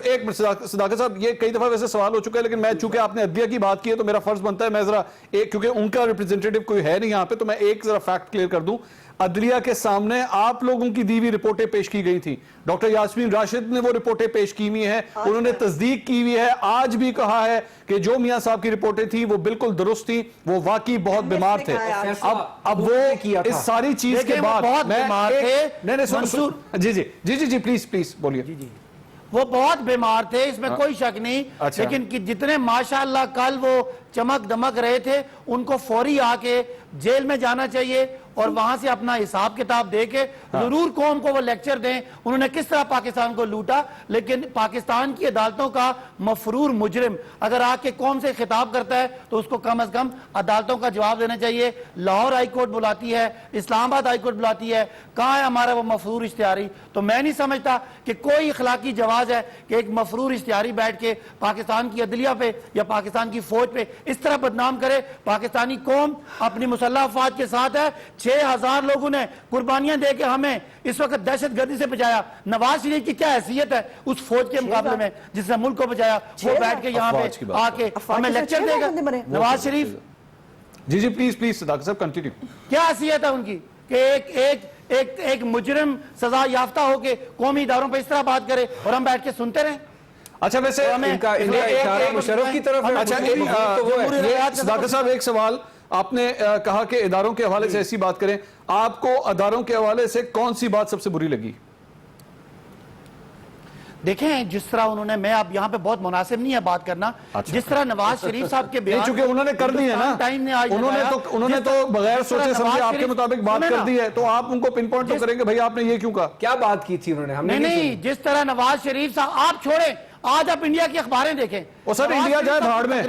ایک منٹ صداقت صاحب, یہ کئی دفعہ ویسے سوال ہو چکا ہے, لیکن میں چونکہ آپ نے عدلیہ کی بات کی ہے تو میرا فرض بنتا ہے میں ذرا کیونکہ ان کا ریپرزینٹیٹو کوئی ہے نہیں یہاں پہ, تو میں ایک ذرا فیکٹ کلیئر کر دوں. عدلیہ کے سامنے آپ لوگوں کی دیوی رپورٹیں پیش کی گئی تھیں, ڈاکٹر یاسمین راشد نے وہ رپورٹیں پیش کی ہوئی ہیں, انہوں نے تصدیق کی ہوئی ہے, آج بھی کہا ہے کہ جو میاں صاحب کی رپورٹیں تھیں وہ بالکل درست تھیں, وہ واقعی بہت بیمار تھے. اب وہ اس ساری چیز کے بعد جی پلیز بولیے. وہ بہت بیمار تھے, اس میں کوئی شک نہیں, لیکن جتنے ماشاءاللہ کل وہ چمک دمک رہے تھے ان کو فوری آ کے جیل میں جانا چاہیے اور وہاں سے اپنا حساب کتاب دے کے ضرور قوم کو وہ لیکچر دیں انہوں نے کس طرح پاکستان کو لوٹا. لیکن پاکستان کی عدالتوں کا مفرور مجرم اگر آ کے قوم سے خطاب کرتا ہے تو اس کو کم از کم عدالتوں کا جواب دینا چاہیے. لاہور ہائی کورٹ بلاتی ہے, اسلام آباد ہائی کورٹ بلاتی ہے, کہاں ہے ہمارا وہ مفرور اشتہاری؟ تو میں نہیں سمجھتا کہ کوئی اخلاقی جواز ہے کہ ایک مفرور اشتہاری بیٹھ کے پاکستان کی عدلیہ پہ یا پاکستان کی فوج پہ اس طرح بدنام کرے. پاکستانی قوم اپنی مسلح افواج کے ساتھ ہے, 6000 لوگوں نے قربانیاں دے کے ہمیں اس وقت دہشت گردی سے بچایا. نواز شریف کی کیا حیثیت ہے اس فوج کے مقابلے میں جس نے ملک کو بچایا؟ وہ بیٹھ کے یہاں پہ آ کے ہمیں lecture they God Nawaz Sharif. G please صداقت صاحب کنٹینیو. کیا حیثیت ہے ان کی کہ ایک مجرم سزا یافتہ ہو کے قومی اداروں پہ اس طرح بات کرے اور ہم بیٹھ کے سنتے رہیں؟ اچھا ویسے ان کا اشارہ مشرف کی طرف ہے. اچھا صداقت صاحب ایک سوال, آپ نے کہا کہ اداروں کے حوالے سے ایسی بات کریں, آپ کو اداروں کے حوالے سے کون سی بات سب سے بری لگی؟ دیکھیں جس طرح انہوں نے, میں اب یہاں پہ بہت مناسب نہیں ہے بات کرنا, جس طرح نواز شریف صاحب کے بیان, چونکہ انہوں نے کر دی ہے نا, انہوں نے تو بغیر سوچے سمجھے آپ کے مطابق بات کر دی ہے, تو آپ ان کو پن پوائنٹ تو کریں گے بھائی آپ نے یہ کیوں کہا, کیا بات کی تھی انہوں نے؟ ہم نے نہیں, جس طرح نواز شریف صاحب, آپ چھوڑیں, آج آپ انڈیا کی اخباریں دیکھیں, سر انڈیا جائے بھاڑ میں,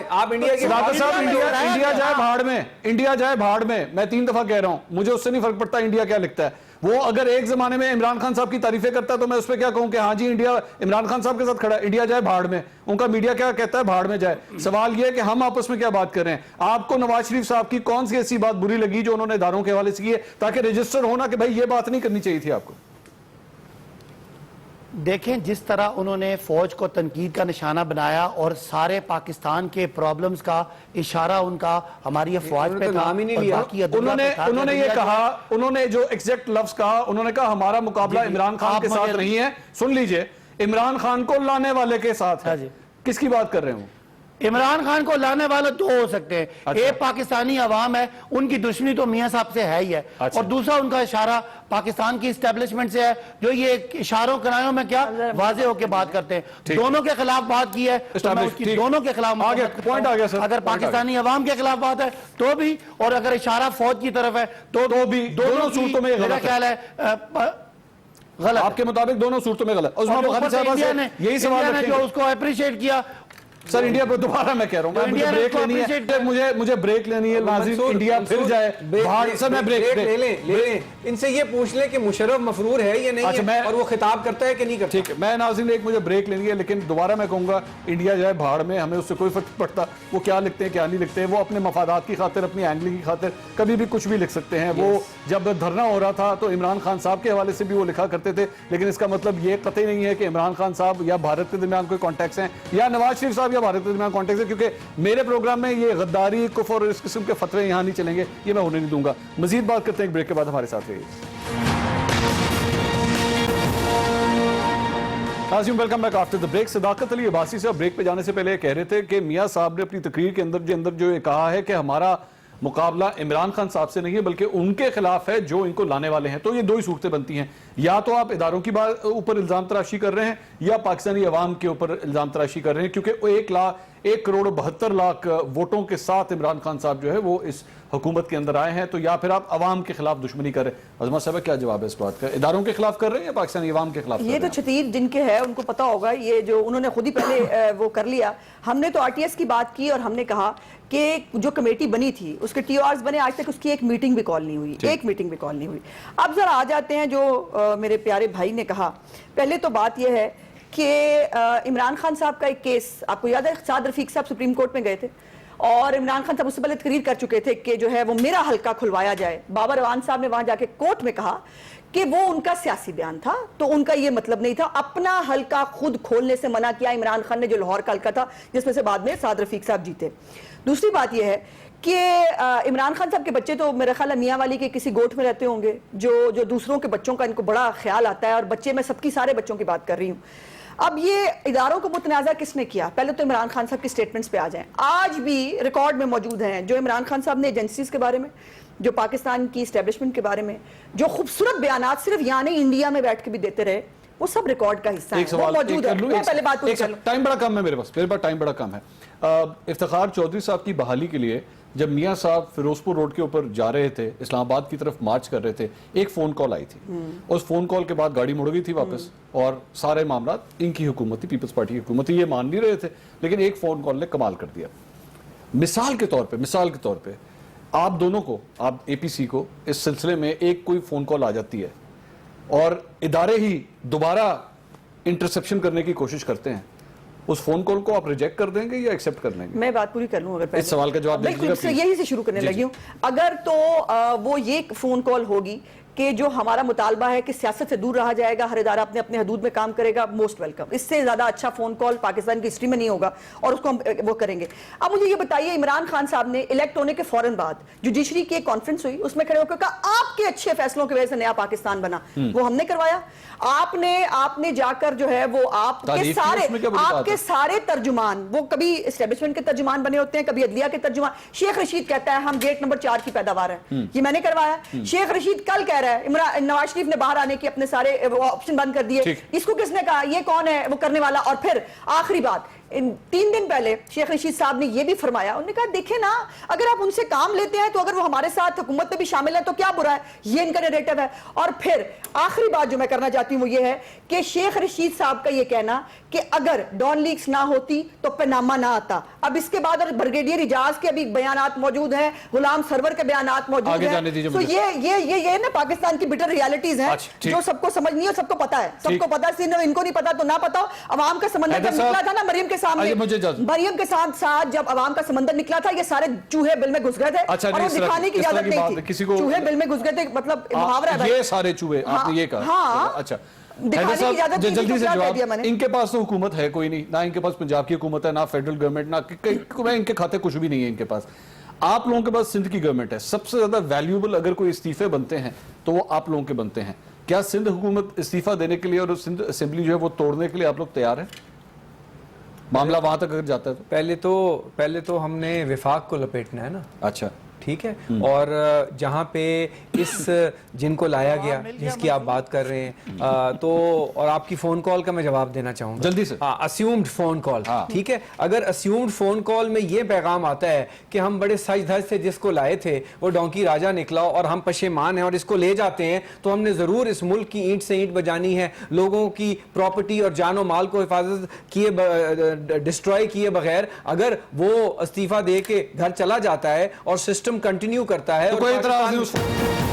آپ انڈیا کے صداقت صاحب انڈیا جائے بھاڑ میں, انڈیا جائے بھاڑ میں, میں 3 دفعہ کہہ رہا ہوں, مجھے اس سے نہیں فرق پڑتا انڈیا کیا لکھتا ہے. وہ اگر ایک زمانے میں عمران خان صاحب کی تعریفیں کرتا ہے تو میں اس پہ کیا کہوں کہ ہاں جی انڈیا عمران خان صاحب کے ساتھ کھڑا ہے, انڈیا جائے بھاڑ میں, ان کا میڈیا کیا کہتا ہے بھاڑ میں جائے. سوال یہ ہے کہ ہم آپس میں کیا بات کر رہے ہیں. آپ کو نواز شریف صاحب کی کون سی ایسی بات بری لگی جو انہوں نے اداروں کے حوالے سے کی ہے, تاکہ رجسٹر ہونا کہ بھائی یہ بات نہیں کرنی چاہیے تھی آپ کو؟ دیکھیں جس طرح انہوں نے فوج کو تنقید کا نشانہ بنایا اور سارے پاکستان کے پرابلمز کا اشارہ ان کا ہماری افواج پہ تھا, انہوں نے یہ کہا, انہوں نے جو ایگزیکٹ لفظ کہا, انہوں نے کہا ہمارا مقابلہ عمران خان کے ساتھ نہیں ہے. سن لیجئے, عمران خان کو لانے والے کے ساتھ ہے. کس کی بات کر رہے ہوں؟ عمران خان کو لانے والے دو ہو سکتے ہیں, ایک پاکستانی عوام ہے, ان کی دشمنی تو میاں صاحب سے ہے ہی ہے, اور دوسرا ان کا اشارہ پاکستان کی اسٹیبلشمنٹ سے ہے, جو یہ اشاروں کنایوں میں کیا واضح ہو کے بات کرتے ہیں. دونوں کے خلاف بات کی ہے تو میں اس کی دونوں کے خلاف پوائنٹ آ گیا سر. اگر پاکستانی عوام کے خلاف بات ہے تو بھی, اور اگر اشارہ فوج کی طرف ہے تو بھی, دونوں صورتوں میں میرا خیال ہے غلط. آپ کے مطابق دونوں صورتوں میں غلط. عثمان بخاری صاحب سے یہی سوال رکھیں جو اس کو اپریشیٹ کیا. سر انڈیا پر دوبارہ میں کہہ رہا ہوں مجھے بریک لینی ہے, مجھے بریک لینی ہے. ناظرین انڈیا پھر جائے بھاڑ. سر میں بریک لے لیں, ان سے یہ پوچھ لیں کہ مشرف مفرور ہے یا نہیں ہے, اور وہ خطاب کرتا ہے کہ نہیں کرتا. ٹھیک ہے, میں ناظرین ایک مجھے بریک لینی ہے, لیکن دوبارہ میں کہوں گا انڈیا جائے بھاڑ میں, ہمیں اس سے کوئی فرق پڑتا وہ کیا لکھتے ہیں کیا نہیں لکھتے. وہ اپنے مفادات کی خاطر, اپنی اینگلنگ کی خاطر کبھی بھی کچھ بھی لکھ سکتے ہیں. وہ جب دھرنا ہو رہا تھا تو عمران خان صاحب کے حوالے سے بھی وہ لکھا کرتے تھے, لیکن اس کا مطلب یہ قطعی نہیں ہے کہ عمران خان صاحب یا بھارت کے درمیان کوئی کانٹیکٹس ہیں, یا نواز شریف صاحب یا بھارت کے درمیان کانٹیکٹس ہیں, کیونکہ میرے پروگرام میں یہ غداری, کفر اور اس قسم کے فتوے یہاں نہیں چلیں گے, یہ میں ہونے نہیں دوں گا. مزید بات کرتے ہیں ایک بریک کے بعد, ہمارے ساتھ رہیے. ناظرین welcome back after the break. صداقت علی عباسی صاحب بریک پہ جانے سے پہلے کہہ رہے تھے کہ میاں صاحب نے اپنی تقریر کے اندر جو یہ کہا ہے کہ ہمارا مقابلہ عمران خان صاحب سے نہیں ہے بلکہ ان کے خلاف ہے جو ان کو لانے والے ہیں. تو یہ دو ہی صورتیں بنتی ہیں, یا تو آپ اداروں کی اوپر الزام تراشی کر رہے ہیں یا پاکستانی عوام کے اوپر الزام تراشی کر رہے ہیں, کیونکہ 1,72,00,000 ووٹوں کے ساتھ عمران خان صاحب جو ہے وہ اس حکومت کے اندر آئے ہیں. تو یا پھر آپ عوام کے خلاف دشمنی کر رہے ہیں. عظمت صاحب کیا جواب ہے اس بات کا, اداروں کے خلاف کر رہے ہیں یا پاکستانی عوام کے خلاف؟ یہ تو چھتیر جن کے ہے ان کو پتا ہوگا, یہ جو انہوں نے خود ہی پہلے وہ کر لیا. ہم نے تو RTS کی بات کی اور ہم نے کہا کہ جو کمیٹی بنی تھی اس کے TORs بنے, آج تک اس کی ایک میٹنگ بھی کال نہیں ہوئی, ایک میٹنگ بھی کال نہیں ہوئی. اب ذرا آ جاتے ہیں جو میرے پیارے بھائی نے کہا. پہلے تو بات یہ ہے کہ عمران خان صاحب کا ایک کیس آپ کو یاد ہے, سعد رفیق صاحب سپریم کورٹ میں گئے تھے اور عمران خان صاحب اس سے پہلے تقریر کر چکے تھے کہ جو ہے وہ میرا حلقہ کھلوایا جائے. بابر اعوان صاحب نے وہاں جا کے کورٹ میں کہا کہ وہ ان کا سیاسی بیان تھا, تو ان کا یہ مطلب نہیں تھا. اپنا حلقہ خود کھولنے سے منع کیا عمران خان نے, جو لاہور کا حلقہ تھا جس میں سے بعد میں سعد رفیق صاحب جیتے. دوسری بات یہ ہے کہ عمران خان صاحب کے بچے تو میرا خیال ہے میاں والی کے کسی گوٹھ میں رہتے ہوں گے, جو دوسروں کے بچوں کا ان کو بڑا خیال آتا ہے, اور بچے میں سب کی سارے بچوں کی بات کر رہی ہوں. اب یہ اداروں کو متنازع کس نے کیا؟ پہلے تو عمران خان صاحب کی سٹیٹمنٹس پہ آ جائیں. آج بھی ریکارڈ میں موجود ہیں جو عمران خان صاحب نے ایجنسیز کے بارے میں, جو پاکستان کی اسٹیبلشمنٹ کے بارے میں جو خوبصورت بیانات صرف یہاں نہیں انڈیا میں بیٹھ کے بھی دیتے رہے, وہ سب ریکارڈ کا حصہ ہیں, وہ موجود ہے. میں پہلے بات پوری کر لوں, ٹائم بڑا کم ہے میرے پاس ٹائم بڑا کم ہے. افتخار چودھری صاحب کی بحالی کے لیے جب میاں صاحب فیروزپور روڈ کے اوپر جا رہے تھے, اسلام آباد کی طرف مارچ کر رہے تھے, ایک فون کال آئی تھی. اس فون کال کے بعد گاڑی مڑ گئی تھی واپس, اور سارے معاملات ان کی حکومت تھی, پیپلز پارٹی کی حکومت تھی, یہ مان نہیں رہے تھے, لیکن ایک فون کال نے کمال کر دیا. مثال کے طور پہ آپ دونوں کو, آپ APC کو اس سلسلے میں ایک کوئی فون کال آ جاتی ہے اور ادارے ہی دوبارہ انٹرسیپشن کرنے کی کوشش کرتے ہیں, اس فون کال کو آپ ریجیکٹ کر دیں گے یا ایکسیپٹ کر لیں گے؟ میں بات پوری کر لوں. اگر اس سوال کا جواب بالکل یہی سے شروع کرنے لگی ہوں. اگر تو وہ یہ فون کال ہوگی کہ جو ہمارا مطالبہ ہے کہ سیاست سے دور رہا جائے گا, ہر ادارہ اپنے اپنے حدود میں کام کرے گا, موسٹ ویلکم. اس سے زیادہ اچھا فون کال پاکستان کی ہسٹری میں نہیں ہوگا, اور اس کو ہم وہ کریں گے. اب مجھے یہ بتائیے, عمران خان صاحب نے الیکٹ ہونے کے فوراً بعد جوڈیشری کی ایک کانفرنس ہوئی, اس میں کھڑے ہو کے کہا آپ کے اچھے فیصلوں کی وجہ سے نیا پاکستان بنا. وہ ہم نے کروایا. آپ نے جا کر جو ہے وہ آپ کے سارے ترجمان, وہ کبھی اسٹیبلشمنٹ کے ترجمان بنے ہوتے ہیں, کبھی عدلیہ کے ترجمان. شیخ رشید کہتا ہے ہم گیٹ نمبر 4 کی پیداوار ہیں, یہ میں نے کروایا. شیخ رشید کل کہہ رہا ہے نواز شریف نے باہر آنے کے اپنے سارے آپشن بند کر دیے, اس کو کس نے کہا, یہ کون ہے وہ کرنے والا. اور پھر آخری بات, 3 دن پہلے شیخ رشید صاحب نے یہ بھی فرمایا, انہوں نے کہا دیکھیں نا, اگر آپ ان سے کام لیتے ہیں تو اگر وہ ہمارے ساتھ حکومت میں بھی شامل ہیں تو کیا برا ہے, یہ ان کا نیریٹو ہے. اور پھر آخری بات جو میں کرنا چاہتی ہوں وہ یہ ہے کہ شیخ رشید صاحب کا یہ کہنا کہ اگر ڈان لیکس نہ ہوتی تو پیناما نہ آتا. اب اس کے بعد بریگیڈیئر اجاز کے ابھی بیانات موجود ہیں, غلام سرور کے بیانات موجود ہیں. تو یہ نا پاکستان کی بٹر ریالٹیز ہیں جو سب کو سمجھ نہیں ہے, سب کو پتا ہے, سب کو پتا ہے. ان کو نہیں پتا تو نہ پتا. عوام کا سمندر جب نکلا تھا نا مریم کے سامنے, مریم کے ساتھ جب عوام کا سمندر نکلا تھا, یہ سارے چوہے بل میں گھس گئے تھے اور وہ دکھانے کی اجازت نہیں تھی. چوہے بل میں گھس گئے تھے, مطلب محاورہ ہے, یہ سارے چوہے آپ نے یہ کہا. اچھا جلدی سے جواب. ان کے پاس تو حکومت ہے کوئی نہیں, نہ ان کے پاس پنجاب کی حکومت ہے, نہ فیڈرل گورنمنٹ, نہ ان کے کھاتے کچھ بھی نہیں ہے ان کے پاس. آپ لوگوں کے پاس سندھ کی گورنمنٹ ہے. سب سے زیادہ ویلیوبل اگر کوئی استعفے بنتے ہیں تو وہ آپ لوگوں کے بنتے ہیں. کیا سندھ حکومت استعفیٰ دینے کے لیے اور سندھ اسمبلی جو ہے وہ توڑنے کے لیے آپ لوگ تیار ہیں؟ معاملہ وہاں تک اگر جاتا ہے تو پہلے تو ہم نے وفاق کو لپیٹنا ہے نا. اچھا ٹھیک ہے. اور جہاں پہ اس جن کو لایا گیا جس کی آپ بات کر رہے ہیں, تو اور آپ کی فون کال کا میں جواب دینا چاہوں گا جلدی سے. اسیومڈ فون کال, ٹھیک ہے. اگر اسیومڈ فون کال میں یہ پیغام آتا ہے کہ ہم بڑے سج دھج سے جس کو لائے تھے وہ ڈونکی راجہ نکلا اور ہم پشیمان ہیں اور اس کو لے جاتے ہیں, تو ہم نے ضرور اس ملک کی اینٹ سے اینٹ بجانی ہے. لوگوں کی پراپرٹی اور جان و مال کو حفاظت کیے ڈسٹروائے کیے بغیر اگر وہ استعفیٰ دے کے گھر چلا جاتا ہے اور سسٹم کنٹینیو کرتا ہے, کوئی اعتراض نہیں.